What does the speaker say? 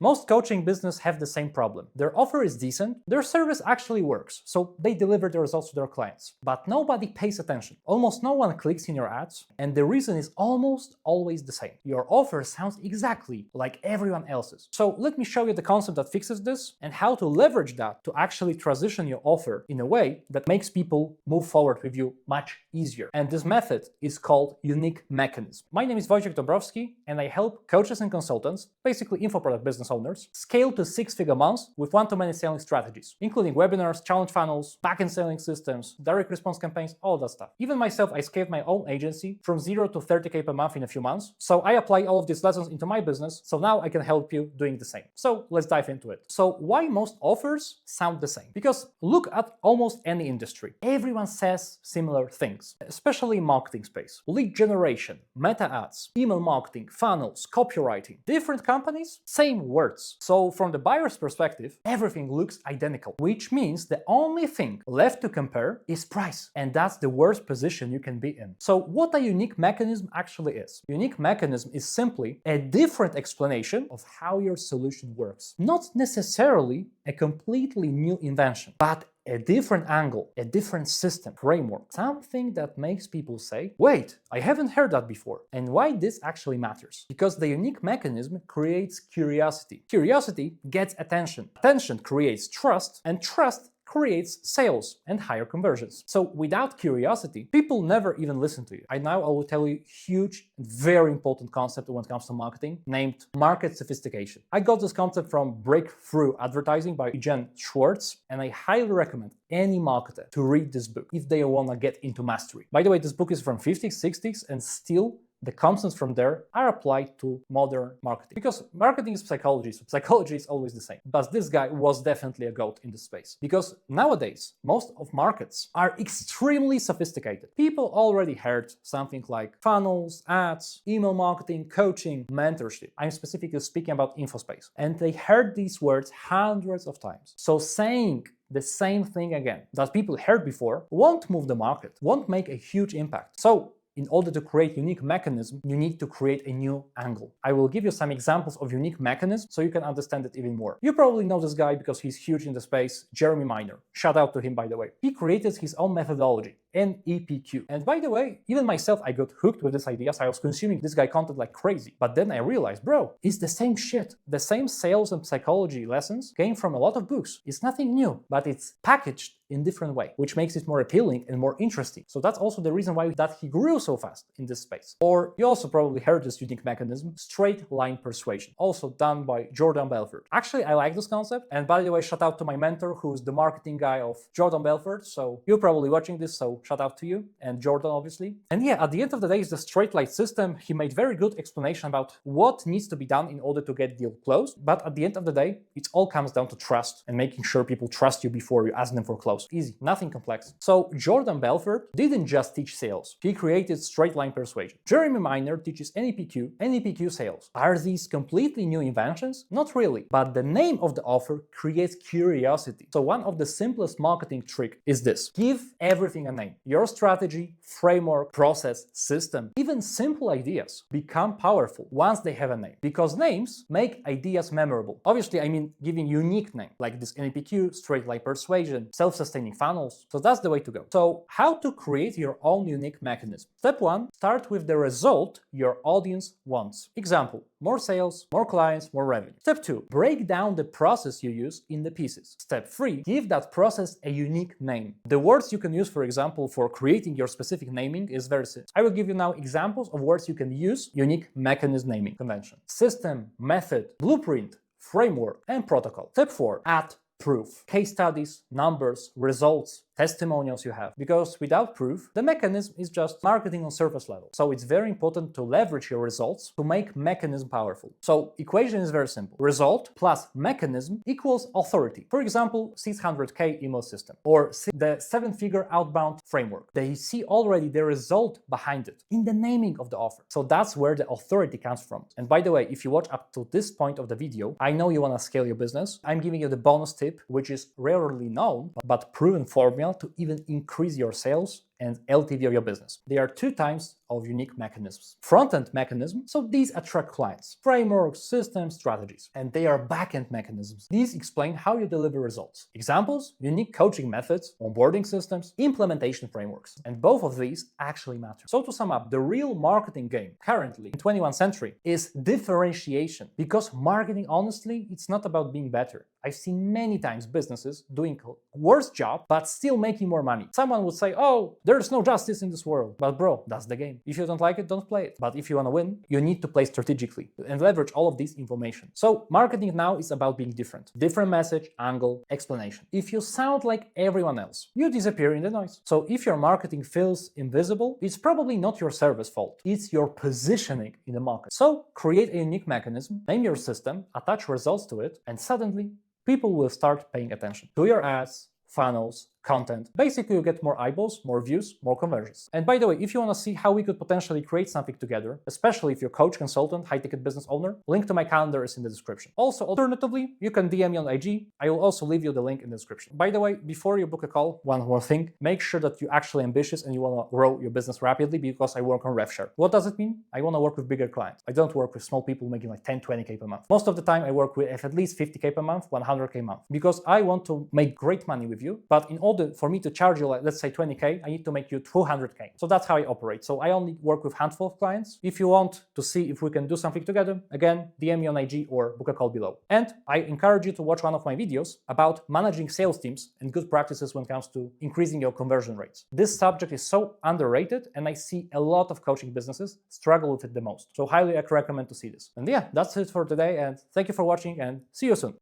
Most coaching business have the same problem. Their offer is decent, their service actually works, so they deliver the results to their clients. But nobody pays attention. Almost no one clicks in your ads, and the reason is almost always the same. Your offer sounds exactly like everyone else's. So let me show you the concept that fixes this and how to leverage that to actually transition your offer in a way that makes people move forward with you much easier. And this method is called unique mechanism. My name is Wojciech Dąbrowski, and I help coaches and consultants, basically info product business owners, scale to six-figure months with one-to-many selling strategies, including webinars, challenge funnels, back-end selling systems, direct response campaigns, all that stuff. Even myself, I scaled my own agency from 0 to 30K per month in a few months. So I apply all of these lessons into my business. So now I can help you doing the same. So let's dive into it. So why most offers sound the same? Because look at almost any industry. Everyone says similar things, especially in marketing space. Lead generation, meta ads, email marketing, funnels, copywriting. Different companies, same words. So from the buyer's perspective, everything looks identical, which means the only thing left to compare is price. And that's the worst position you can be in. So what a unique mechanism actually is? Unique mechanism is simply a different explanation of how your solution works. Not necessarily a completely new invention, but a different angle, a different system, framework, something that makes people say, wait, I haven't heard that before. And why this actually matters? Because the unique mechanism creates curiosity. Curiosity gets attention. Attention creates trust, and trust creates sales and higher conversions. So without curiosity, people never even listen to you. I will tell you a huge, very important concept when it comes to marketing named market sophistication. I got this concept from Breakthrough Advertising by Jen Schwartz, and I highly recommend any marketer to read this book if they want to get into mastery. By the way, this book is from 50s, 60s, and still the concepts from there are applied to modern marketing. Because marketing is psychology, so psychology is always the same. But this guy was definitely a goat in this space. Because nowadays, most of markets are extremely sophisticated. People already heard something like funnels, ads, email marketing, coaching, mentorship. I'm specifically speaking about InfoSpace. And they heard these words hundreds of times. So saying the same thing again that people heard before won't move the market, won't make a huge impact. So in order to create unique mechanism, you need to create a new angle. I will give you some examples of unique mechanisms so you can understand it even more. You probably know this guy because he's huge in the space, Jeremy Miner. Shout out to him, by the way. He created his own methodology, NEPQ. And by the way, even myself, I got hooked with this idea, so I was consuming this guy content like crazy. But then I realized, bro, it's the same shit. The same sales and psychology lessons came from a lot of books. It's nothing new, but it's packaged in different way, which makes it more appealing and more interesting. So that's also the reason why that he grew so fast in this space. Or you also probably heard this unique mechanism, straight line persuasion, also done by Jordan Belfort. Actually, I like this concept. And by the way, shout out to my mentor, who's the marketing guy of Jordan Belfort. So you're probably watching this, so shout out to you and Jordan, obviously. And yeah, at the end of the day, it's the straight line system. He made very good explanation about what needs to be done in order to get deal closed. But at the end of the day, it all comes down to trust and making sure people trust you before you ask them for close. Easy, nothing complex. So Jordan Belfort didn't just teach sales. He created straight line persuasion. Jeremy Miner teaches NEPQ sales. Are these completely new inventions? Not really. But the name of the offer creates curiosity. So one of the simplest marketing trick is this. Give everything a name. Your strategy, framework, process, system, even simple ideas become powerful once they have a name. Because names make ideas memorable. Obviously, I mean giving unique name, like this NEPQ, straight line persuasion, self-sustaining funnels. So that's the way to go. So how to create your own unique mechanism? Step 1, start with the result your audience wants. Example, more sales, more clients, more revenue. Step 2, break down the process you use in the pieces. Step 3, give that process a unique name. The words you can use, for example, for creating your specific naming is very simple. I will give you now examples of words you can use unique mechanism naming convention. System, method, blueprint, framework, and protocol. Step 4, add proof. Case studies, numbers, results, testimonials you have. Because without proof, the mechanism is just marketing on surface level. So it's very important to leverage your results to make mechanism powerful. So equation is very simple. Result plus mechanism equals authority. For example, 600K email system or the 7-figure outbound framework. They see already the result behind it in the naming of the offer. So that's where the authority comes from. And by the way, if you watch up to this point of the video, I know you want to scale your business. I'm giving you the bonus tip, which is rarely known, but proven formula to even increase your sales and LTV of your business. They are two types of unique mechanisms. Front-end mechanisms, so these attract clients, frameworks, systems, strategies. And they are back-end mechanisms. These explain how you deliver results. Examples, unique coaching methods, onboarding systems, implementation frameworks. And both of these actually matter. So to sum up, the real marketing game currently in 21st century is differentiation. Because marketing, honestly, it's not about being better. I've seen many times businesses doing a worse job, but still making more money. Someone would say, oh, there's no justice in this world. But bro, that's the game. If you don't like it, don't play it. But if you want to win, you need to play strategically and leverage all of this information. So marketing now is about being different. Different message, angle, explanation. If you sound like everyone else, you disappear in the noise. So if your marketing feels invisible, it's probably not your service fault. It's your positioning in the market. So create a unique mechanism, name your system, attach results to it, and suddenly people will start paying attention to your ads, funnels, content. Basically, you get more eyeballs, more views, more conversions. And by the way, if you want to see how we could potentially create something together, especially if you're coach, consultant, high-ticket business owner, link to my calendar is in the description. Also, alternatively, you can DM me on IG. I will also leave you the link in the description. By the way, before you book a call, one more thing, make sure that you're actually ambitious and you want to grow your business rapidly, because I work on RevShare. What does it mean? I want to work with bigger clients. I don't work with small people making like 10, 20K per month. Most of the time, I work with at least 50K per month, 100K a month, because I want to make great money with you. But in order for me to charge you, like, let's say 20K, I need to make you 200K. So that's how I operate. So I only work with a handful of clients. If you want to see if we can do something together, again, DM me on IG or book a call below. And I encourage you to watch one of my videos about managing sales teams and good practices when it comes to increasing your conversion rates. This subject is so underrated, and I see a lot of coaching businesses struggle with it the most. So highly recommend to see this. And yeah, that's it for today, and thank you for watching, and see you soon.